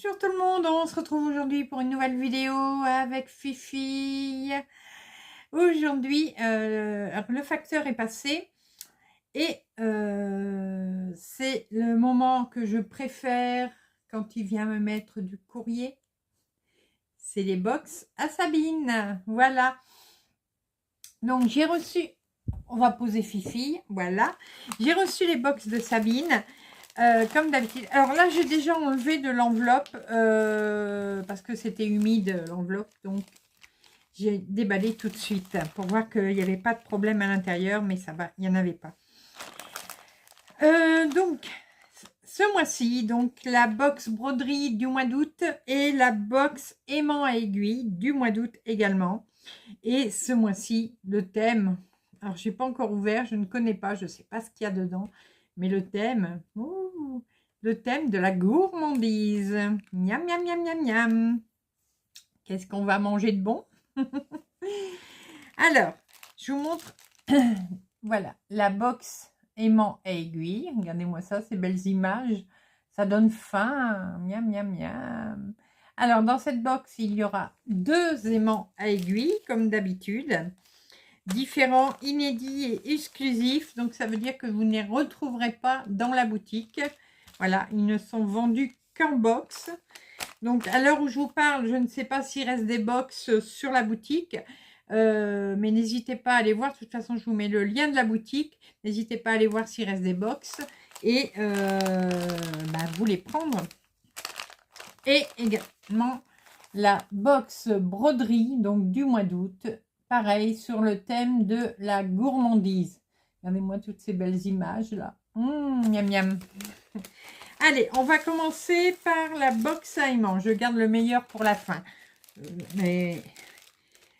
Bonjour tout le monde, on se retrouve aujourd'hui pour une nouvelle vidéo avec Fifi. Aujourd'hui, le facteur est passé et c'est le moment que je préfère quand il vient me mettre du courrier. C'est les box à Sabine, voilà. Donc j'ai reçu, on va poser Fifi, voilà. J'ai reçu les box de Sabine. Comme d'habitude. Alors là, j'ai déjà enlevé de l'enveloppe parce que c'était humide l'enveloppe. Donc, j'ai déballé tout de suite pour voir qu'il n'y avait pas de problème à l'intérieur. Mais ça va, il n'y en avait pas. Donc, ce mois-ci, donc la box broderie du mois d'août et la box aimant à aiguille du mois d'août également. Et ce mois-ci, le thème, alors je n'ai pas encore ouvert, je ne connais pas, je ne sais pas ce qu'il y a dedans. Mais le thème, le thème de la gourmandise. Miam, miam, miam, miam, miam. Qu'est-ce qu'on va manger de bon? Alors, je vous montre, voilà, la box aimant à aiguille. Regardez-moi ça, ces belles images. Ça donne faim. Miam, miam, miam. Alors, dans cette box, il y aura 2 aimants à aiguille, comme d'habitude. Différents, inédits et exclusifs. Donc, ça veut dire que vous ne les retrouverez pas dans la boutique. Voilà, ils ne sont vendus qu'en box. Donc, à l'heure où je vous parle, je ne sais pas s'il reste des box sur la boutique. Mais n'hésitez pas à aller voir. De toute façon, je vous mets le lien de la boutique. N'hésitez pas à aller voir s'il reste des box. Et vous les prendre. Et également, la box broderie, donc du mois d'août. Pareil, sur le thème de la gourmandise. Regardez-moi toutes ces belles images là. Miam miam. Allez, on va commencer par la box à aimants. Je garde le meilleur pour la fin. Mais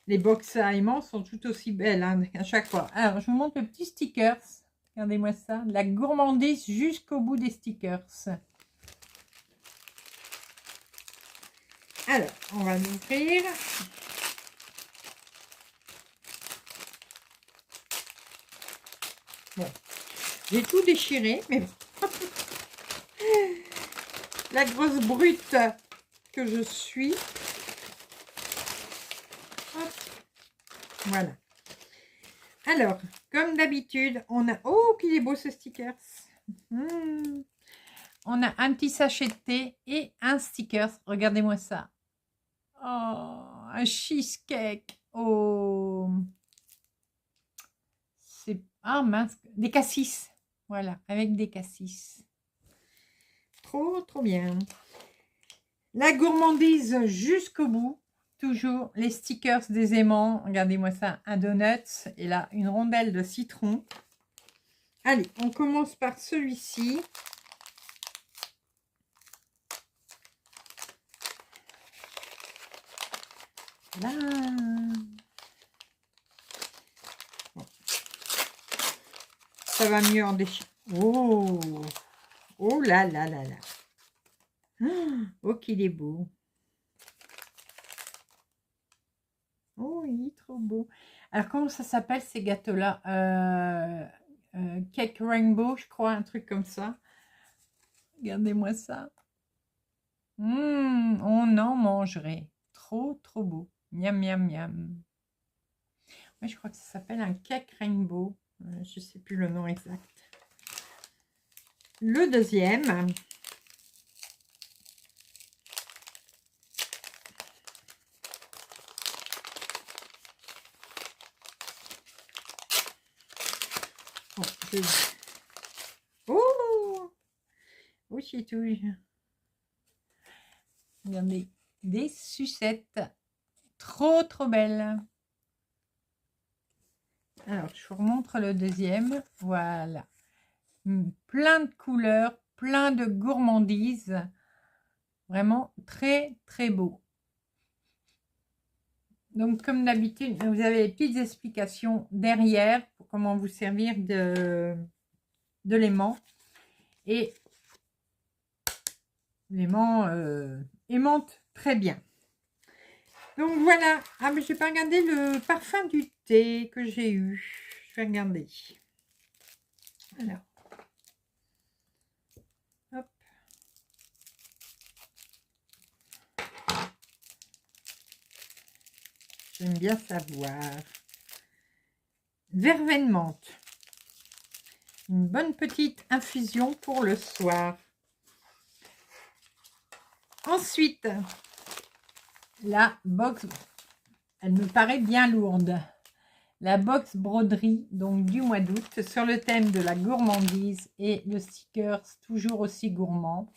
les box à aimants sont tout aussi belles hein, à chaque fois. Alors, je vous montre le petit stickers. Regardez-moi ça. La gourmandise jusqu'au bout des stickers. Alors, on va l'ouvrir. Bon, j'ai tout déchiré, mais la grosse brute que je suis. Hop. Voilà. Alors, comme d'habitude, on a... Oh, qu'il est beau ce sticker. On a un petit sachet de thé et un sticker. Regardez-moi ça. Oh, un cheesecake. Oh, c'est... Ah mince, des cassis. Voilà, avec des cassis. Trop, trop bien. La gourmandise jusqu'au bout. Toujours les stickers des aimants. Regardez-moi ça, un donut. Et là, une rondelle de citron. Allez, on commence par celui-ci. Là. Bon. Ça va mieux en déchirant. Oh, oh là là là là. Oh, qu'il est beau. Oh, il est trop beau. Alors, comment ça s'appelle ces gâteaux-là? Cake Rainbow, je crois, un truc comme ça. Regardez-moi ça. On en mangerait. Trop, trop beau. Miam, miam, miam. Moi, je crois que ça s'appelle un Cake Rainbow. Je ne sais plus le nom exact. Le deuxième. Oh, oh, c'est tout. Regardez, des sucettes. Trop, trop belles. Alors, je vous remontre le deuxième. Voilà. Plein de couleurs, plein de gourmandises. Vraiment très, très beau. Donc, comme d'habitude, vous avez les petites explications derrière pour comment vous servir de l'aimant. Et l'aimant aimante très bien. Donc, voilà. Ah, mais je n'ai pas regardé le parfum du thé que j'ai eu. Je vais regarder. Alors. Hop. J'aime bien savoir. Verveine menthe. Une bonne petite infusion pour le soir. Ensuite, la box, elle me paraît bien lourde. La box broderie, donc du mois d'août, sur le thème de la gourmandise et le sticker toujours aussi gourmand.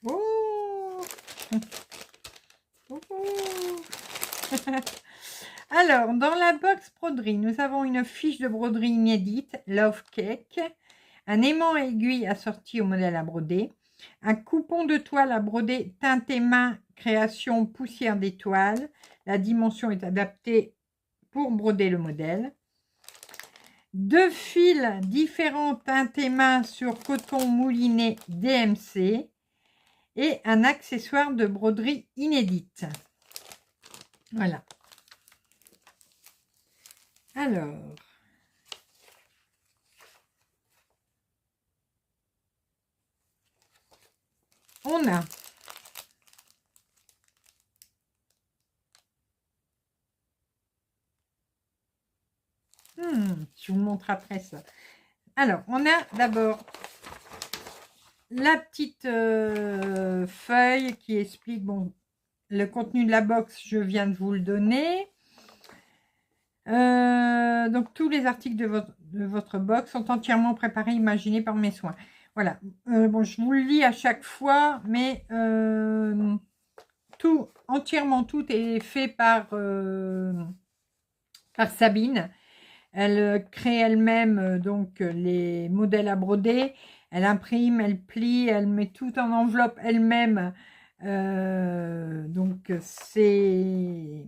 Oh, oh, oh. Alors, dans la box broderie, nous avons une fiche de broderie inédite, Love Cake, un aimant aiguille assorti au modèle à broder, un coupon de toile à broder teinté main, création poussière d'étoiles. La dimension est adaptée pour broder le modèle. 2 fils différents teintés main sur coton mouliné DMC et un accessoire de broderie inédite. Voilà. Alors, on a je vous montre après ça. Alors, on a d'abord la petite feuille qui explique, bon, le contenu de la box, je viens de vous le donner. Donc, tous les articles de votre box sont entièrement préparés, imaginés par mes soins. Voilà. Bon, je vous le lis à chaque fois, mais entièrement tout est fait par Sabine. Elle crée elle-même donc les modèles à broder. Elle imprime, elle plie, elle met tout en enveloppe elle-même. Donc, ces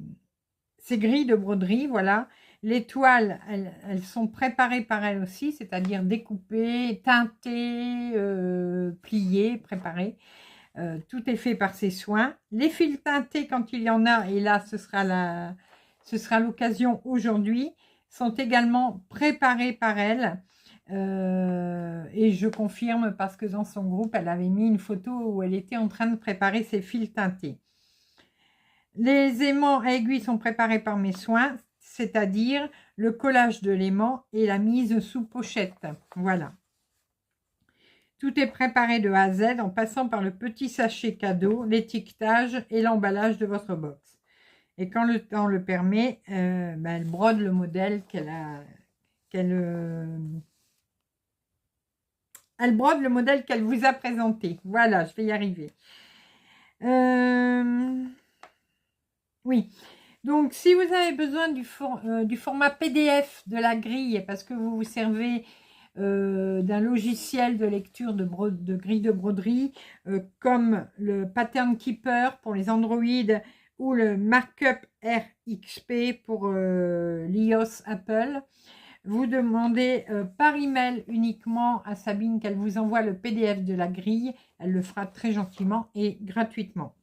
grilles de broderie, voilà. Les toiles, elles sont préparées par elle aussi, c'est-à-dire découpées, teintées, pliées, préparées. Tout est fait par ses soins. Les fils teintés, quand il y en a, et là, ce sera l'occasion aujourd'hui, sont également préparés par elle. Et je confirme parce que dans son groupe, elle avait mis une photo où elle était en train de préparer ses fils teintés. Les aimants à aiguilles sont préparés par mes soins, c'est-à-dire le collage de l'aimant et la mise sous pochette. Voilà. Tout est préparé de A à Z en passant par le petit sachet cadeau, l'étiquetage et l'emballage de votre box. Et quand le temps le permet, elle brode le modèle elle brode le modèle qu'elle vous a présenté. Voilà, je vais y arriver. Oui. Donc, si vous avez besoin du format PDF de la grille, parce que vous vous servez d'un logiciel de lecture de grille de broderie, comme le Pattern Keeper pour les Android ou le Markup RXP pour l'iOS Apple, vous demandez par email uniquement à Sabine qu'elle vous envoie le PDF de la grille. Elle le fera très gentiment et gratuitement.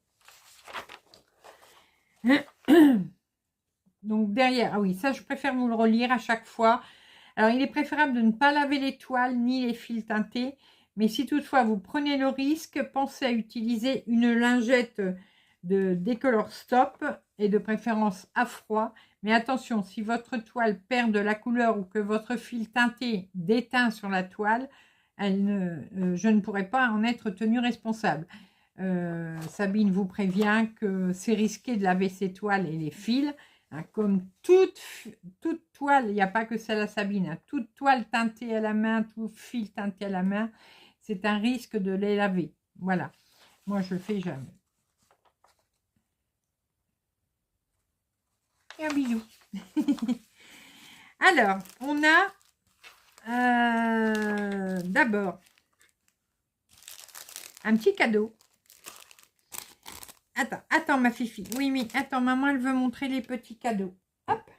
Donc derrière, ah oui, ça je préfère vous le relire à chaque fois. Alors il est préférable de ne pas laver les toiles ni les fils teintés, mais si toutefois vous prenez le risque, pensez à utiliser une lingette de Décolor Stop et de préférence à froid. Mais attention, si votre toile perd de la couleur ou que votre fil teinté déteint sur la toile, je ne pourrai pas en être tenue responsable. Sabine vous prévient que c'est risqué de laver ses toiles et les fils. Hein, comme toute toile, il n'y a pas que celle à Sabine, hein, toute toile teintée à la main, tout fil teinté à la main, c'est un risque de les laver. Voilà, moi je le fais jamais. Et un bisou. Alors, on a d'abord un petit cadeau. Attends, ma fifi. Oui, attends, maman, elle veut montrer les petits cadeaux. Hop.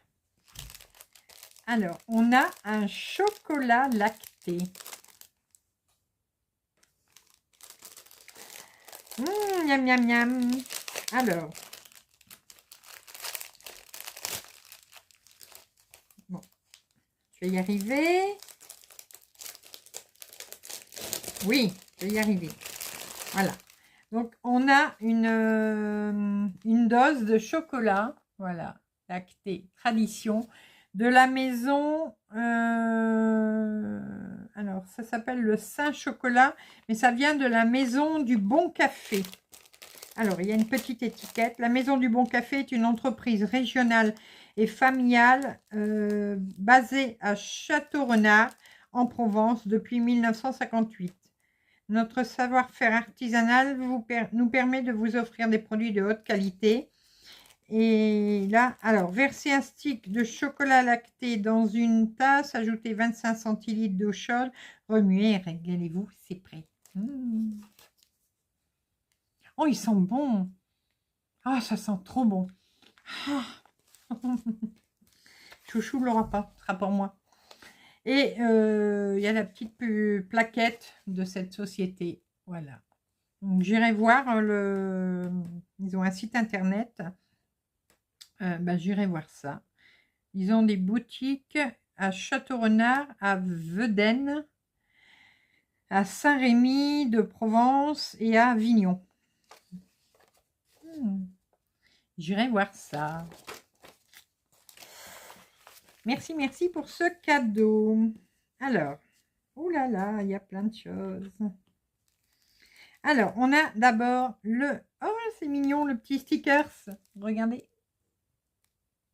Alors, on a un chocolat lacté. Miam, miam, miam. Alors, Je vais y arriver. Oui, je vais y arriver. Voilà. Donc, on a une dose de chocolat. Voilà. Lacté Tradition. De la maison. Alors, ça s'appelle le Saint-Chocolat. Mais ça vient de la maison du Bon Café. Alors, il y a une petite étiquette. La Maison du Bon Café est une entreprise régionale et familiale basée à Château-Renard, en Provence, depuis 1958. Notre savoir-faire artisanal nous permet de vous offrir des produits de haute qualité. Et là, alors, versez un stick de chocolat lacté dans une tasse, ajoutez 25 centilitres d'eau chaude, remuez et régalez-vous, c'est prêt. Mmh. Oh, ils sont bons. Ah, ça sent trop bon. Ah. Chouchou l'aura pas, ce sera pour moi. Et il y a la petite plaquette de cette société. Voilà. Donc, j'irai voir ils ont un site internet. J'irai voir ça. Ils ont des boutiques à Château-Renard, à Vedène, à Saint-Rémy de Provence et à Avignon. J'irai voir ça. Merci, merci pour ce cadeau. Alors, oh là là, il y a plein de choses. Alors, on a d'abord le... Oh, c'est mignon, le petit stickers. Regardez.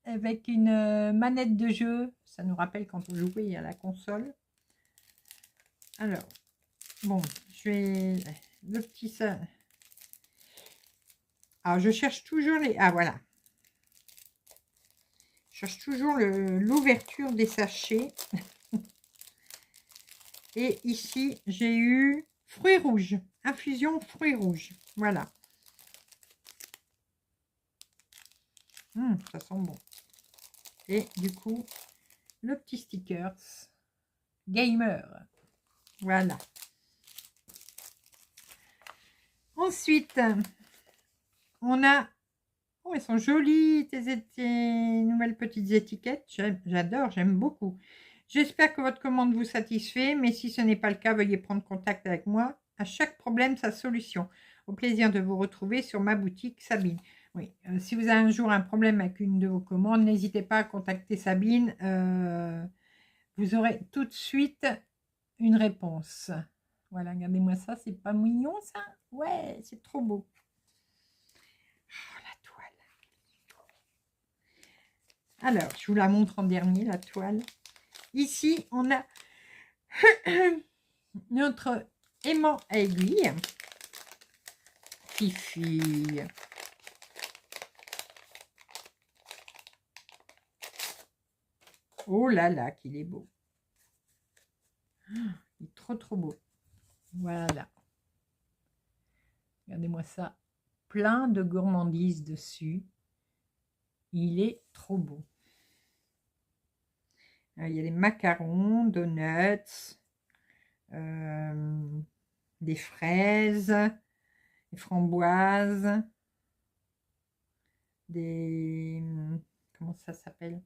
Avec une manette de jeu. Ça nous rappelle quand on jouait à la console. Alors, bon, je vais... Le petit... ça. Alors, je cherche toujours les... Ah, voilà. Je cherche toujours l'ouverture des sachets. Et ici, j'ai eu fruits rouges. Infusion fruits rouges. Voilà. Ça sent bon. Et du coup, le petit stickers. Gamer. Voilà. Ensuite, on a... Oh, elles sont jolies, tes nouvelles petites étiquettes. J'adore, j'aime beaucoup. J'espère que votre commande vous satisfait, mais si ce n'est pas le cas, veuillez prendre contact avec moi. À chaque problème, sa solution. Au plaisir de vous retrouver sur ma boutique Sabine. Oui, si vous avez un jour un problème avec une de vos commandes, n'hésitez pas à contacter Sabine. Vous aurez tout de suite une réponse. Voilà, regardez-moi ça, c'est pas mignon ça? Ouais, c'est trop beau. Oh, la toile. Alors, je vous la montre en dernier, la toile. Ici, on a notre aimant à aiguille. Fifi. Oh là là, qu'il est beau. Il est trop, trop beau. Voilà. Regardez-moi ça. Plein de gourmandises dessus. Il est trop beau. Il y a des macarons, donuts, des fraises, des framboises, des... Comment ça s'appelle?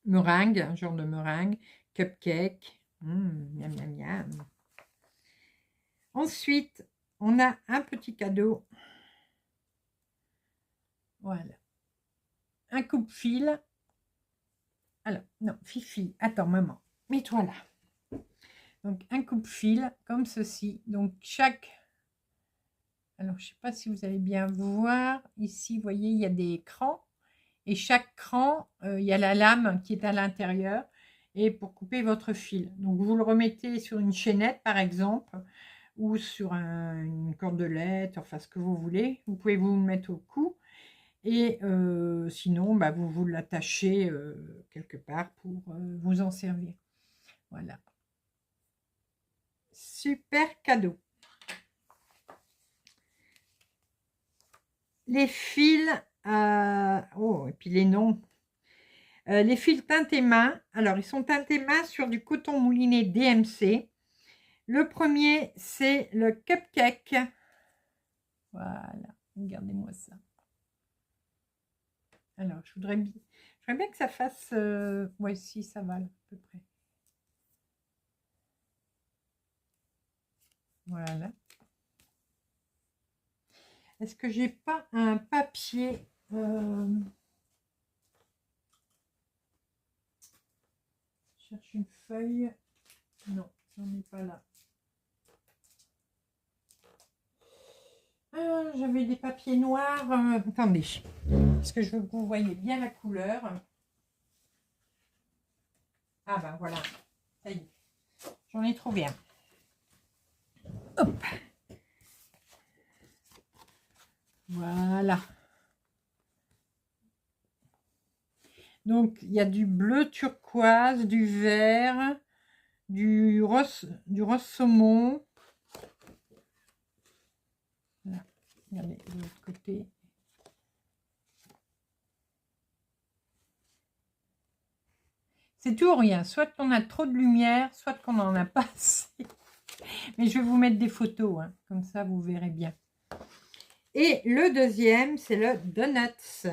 Meringue, un genre de meringue, cupcake. Miam, miam, miam. Ensuite, on a un petit cadeau. Voilà. Un coupe-fil. Alors, non, Fifi, attends, maman, mets-toi là. Donc, un coupe-fil comme ceci. Donc, chaque... Alors, je ne sais pas si vous allez bien voir. Ici, vous voyez, il y a des crans. Et chaque cran, il y a la lame qui est à l'intérieur. Et pour couper votre fil. Donc, vous le remettez sur une chaînette, par exemple, ou sur une cordelette, enfin, ce que vous voulez. Vous pouvez vous le mettre au cou. Et sinon, vous l'attachez quelque part pour vous en servir. Voilà. Super cadeau. Les fils, oh, et puis les noms. Les fils teintés main. Alors, ils sont teintés main sur du coton mouliné DMC. Le premier, c'est le cupcake. Voilà, regardez-moi ça. Alors, je J'aimerais bien que ça fasse... Ouais, si, ça va, là, à peu près. Voilà. Est-ce que j'ai pas un papier Je cherche une feuille. Non, j'en ai pas là. J'avais des papiers noirs. Attendez. Parce que je veux que vous voyez bien la couleur. Ah ben voilà. Ça y est. J'en ai trouvé un. Hop. Voilà. Donc, il y a du bleu turquoise, du vert, du rose saumon. Voilà. Regardez de l'autre côté. C'est tout ou rien. Soit qu'on a trop de lumière, soit qu'on n'en a pas assez. Mais je vais vous mettre des photos, hein. Comme ça vous verrez bien. Et le deuxième, c'est le Donuts.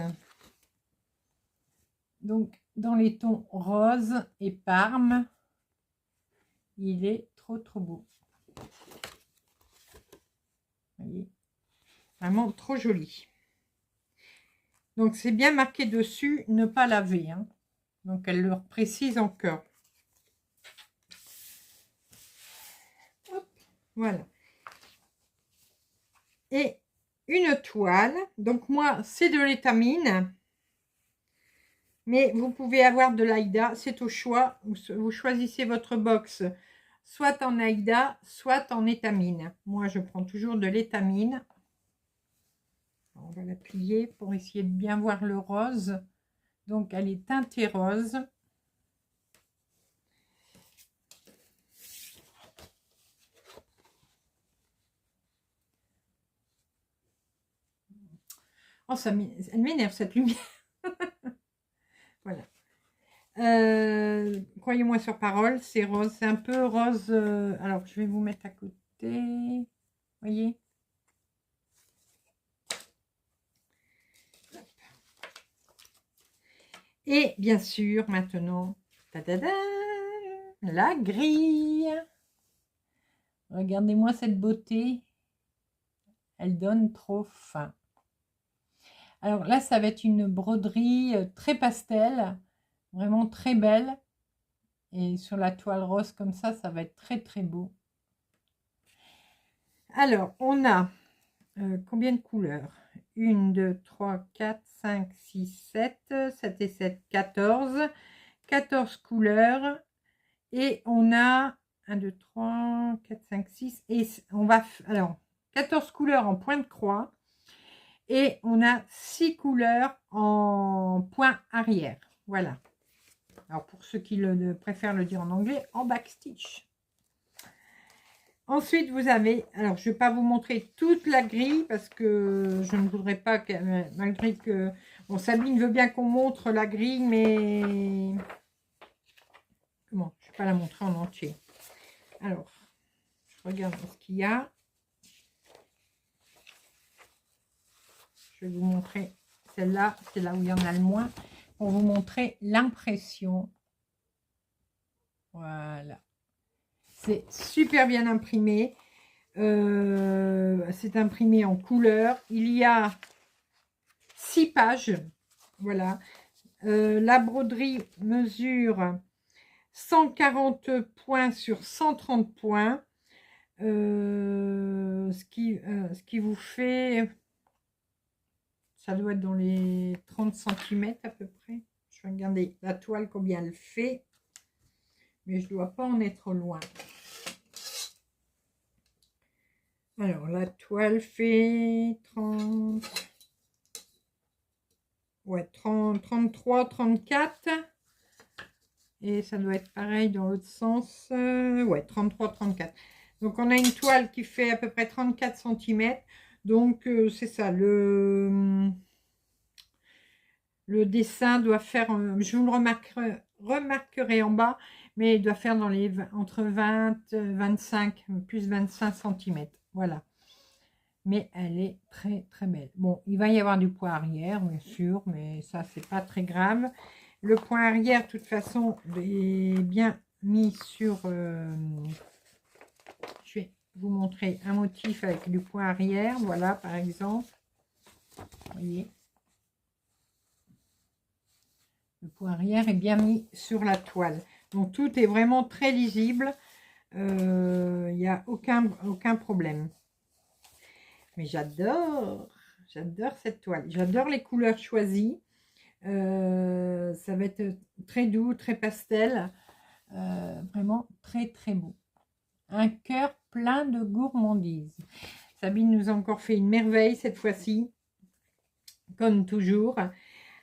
Donc, dans les tons rose et parme. Il est trop beau. Vous voyez, vraiment trop joli. Donc, c'est bien marqué dessus, ne pas laver. Hein. Donc, elle le précise encore. Hop, voilà. Et une toile. Donc, moi, c'est de l'étamine. Mais vous pouvez avoir de l'Aïda, c'est au choix. Vous choisissez votre box, soit en Aïda, soit en étamine. Moi, je prends toujours de l'étamine. On va la plier pour essayer de bien voir le rose. Donc, elle est teintée rose. Oh, elle m'énerve cette lumière. Voilà. Croyez-moi sur parole, c'est rose. C'est un peu rose. Alors, je vais vous mettre à côté. Voyez? Et bien sûr, maintenant, la grille. Regardez-moi cette beauté. Elle donne trop faim. Alors là, ça va être une broderie très pastel. Vraiment très belle. Et sur la toile rose comme ça va être très beau. Alors, on a combien de couleurs? 1, 2, 3, 4, 5, 6, 7. 7 et 7, 14. 14 couleurs. Et on a 1, 2, 3, 4, 5, 6. Et on va... Alors, 14 couleurs en point de croix. Et on a 6 couleurs en point arrière. Voilà. Alors, pour ceux qui préfèrent le dire en anglais, en backstitch. Ensuite, vous avez... Alors, je ne vais pas vous montrer toute la grille parce que je ne voudrais pas que... Malgré que... Bon, Sabine veut bien qu'on montre la grille, mais... Bon, je ne vais pas la montrer en entier. Alors, je regarde ce qu'il y a. Je vais vous montrer celle-là. C'est là où il y en a le moins. Pour vous montrer l'impression. Voilà. C'est super bien imprimé. C'est imprimé en couleur. Il y a 6 pages. Voilà. La broderie mesure 140 points sur 130 points. Ce qui vous fait... Ça doit être dans les 30 cm à peu près. Je vais regarder la toile combien elle fait. Mais je ne dois pas en être loin. Alors, la toile fait 30... Ouais, 30, 33, 34. Et ça doit être pareil dans l'autre sens. Ouais, 33, 34. Donc, on a une toile qui fait à peu près 34 cm. Donc, c'est ça. Le dessin doit faire... je vous le remarquerai en bas. Mais il doit faire dans les entre 20, 25, plus 25 cm. Voilà. Mais elle est très belle. Bon, il va y avoir du poids arrière, bien sûr, mais ça, c'est pas très grave. Le point arrière, de toute façon, est bien mis sur... je vais vous montrer un motif avec du point arrière. Voilà, par exemple. Vous voyez. Le point arrière est bien mis sur la toile. Donc, tout est vraiment très lisible. Il n'y a aucun problème. Mais j'adore cette toile. J'adore les couleurs choisies. Ça va être très doux, très pastel. Vraiment très très beau. Un cœur plein de gourmandise. Sabine nous a encore fait une merveille cette fois-ci. Comme toujours.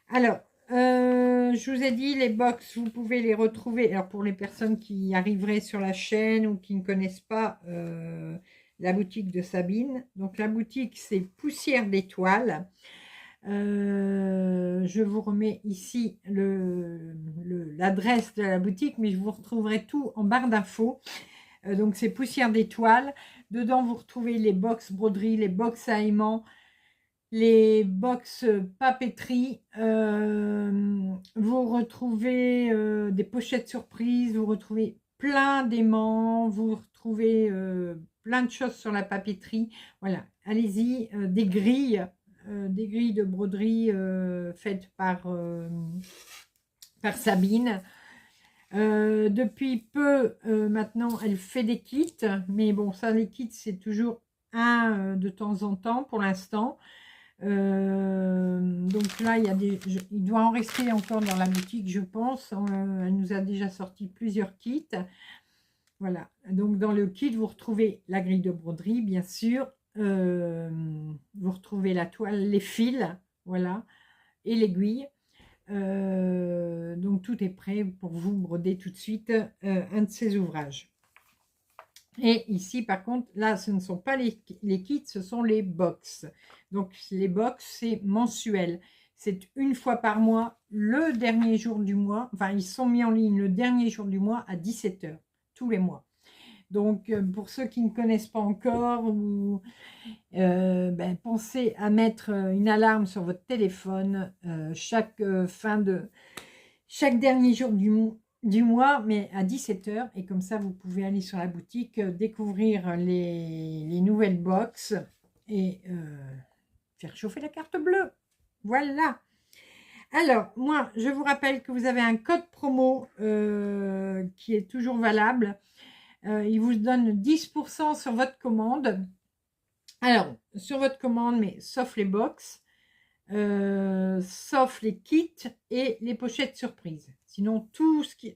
Alors, je vous ai dit, les box, vous pouvez les retrouver. Alors, pour les personnes qui arriveraient sur la chaîne ou qui ne connaissent pas la boutique de Sabine. Donc, la boutique, c'est Poussière d'étoiles. Je vous remets ici l'adresse de la boutique, mais je vous retrouverai tout en barre d'infos. Donc, c'est Poussière d'étoiles. Dedans, vous retrouvez les box broderie, les box à aimants, les box papeterie, vous retrouvez des pochettes surprises, vous retrouvez plein d'aimants, vous retrouvez plein de choses sur la papeterie. Voilà, allez-y, des grilles de broderie faites par Sabine. Depuis peu, maintenant, elle fait des kits, mais bon, ça, les kits, c'est toujours un de temps en temps pour l'instant. Donc là, il doit en rester encore dans la boutique, je pense. Elle nous a déjà sorti plusieurs kits. Voilà. Donc dans le kit, vous retrouvez la grille de broderie, bien sûr. Vous retrouvez la toile, les fils, voilà, et l'aiguille. Donc tout est prêt pour vous broder tout de suite un de ces ouvrages. Et ici, par contre, là, ce ne sont pas les kits, ce sont les box. Donc, les box, c'est mensuel. C'est une fois par mois, le dernier jour du mois. Enfin, ils sont mis en ligne le dernier jour du mois à 17 h, tous les mois. Donc, pour ceux qui ne connaissent pas encore, ou, pensez à mettre une alarme sur votre téléphone chaque dernier jour du mois, mais à 17 h, et comme ça vous pouvez aller sur la boutique, découvrir les nouvelles box et faire chauffer la carte bleue. Voilà. Alors, moi, je vous rappelle que vous avez un code promo qui est toujours valable. Il vous donne 10% sur votre commande. Alors, sur votre commande, mais sauf les box, sauf les kits et les pochettes surprises. Sinon, tout ce qui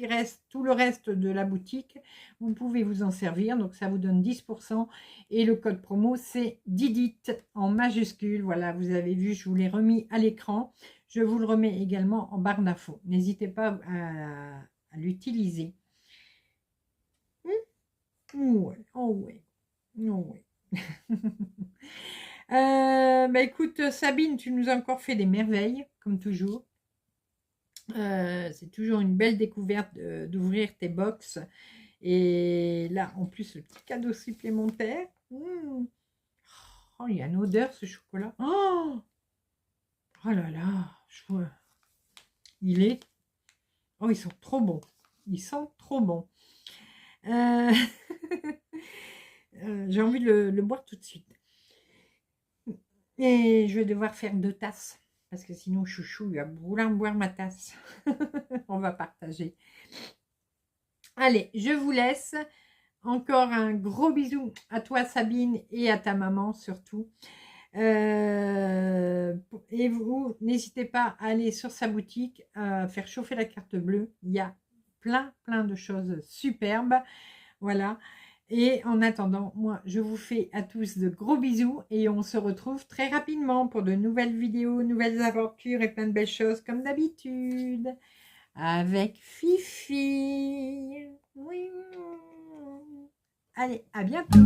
reste, tout le reste de la boutique, vous pouvez vous en servir. Donc, ça vous donne 10%. Et le code promo, c'est Didit en majuscule. Voilà, vous avez vu, je vous l'ai remis à l'écran. Je vous le remets également en barre d'infos. N'hésitez pas à l'utiliser. Ouais, oh ouais, oh ouais. Écoute, Sabine, tu nous as encore fait des merveilles, comme toujours. C'est toujours une belle découverte d'ouvrir tes box. Et là, en plus, le petit cadeau supplémentaire. Oh, il y a une odeur, ce chocolat. Oh là là, il est... Oh, ils sont trop bons. Ils sont trop bons. J'ai envie de le boire tout de suite. Et je vais devoir faire 2 tasses. Parce que sinon, chouchou, il va vouloir boire ma tasse. On va partager. Allez, je vous laisse. Encore un gros bisou à toi, Sabine, et à ta maman surtout. Et vous, n'hésitez pas à aller sur sa boutique, à faire chauffer la carte bleue. Il y a plein de choses superbes. Voilà. Et en attendant, moi, je vous fais à tous de gros bisous et on se retrouve très rapidement pour de nouvelles vidéos, nouvelles aventures et plein de belles choses comme d'habitude. Avec Fifi. Oui. Allez, à bientôt.